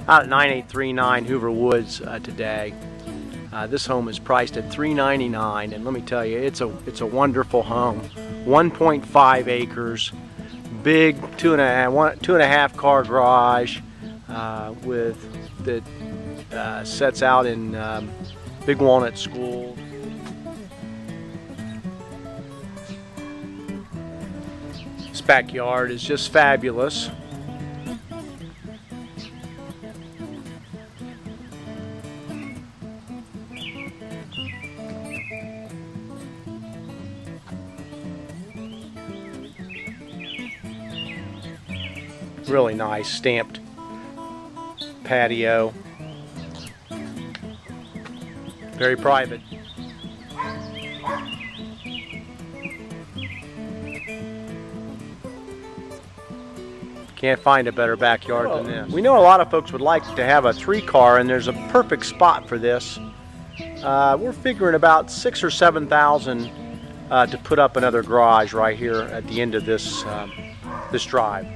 out at 9839 Hoover Woods today. This home is priced at $399, and let me tell you, it's a wonderful home. 1.5 acres, big two and a half car garage that sets out in Big Walnut School. This backyard is just fabulous. Really nice stamped patio. Very private. Can't find a better backyard than this. We know a lot of folks would like to have a 3-car, and there's a perfect spot for this. We're figuring about $6,000 or $7,000 to put up another garage right here at the end of this this drive.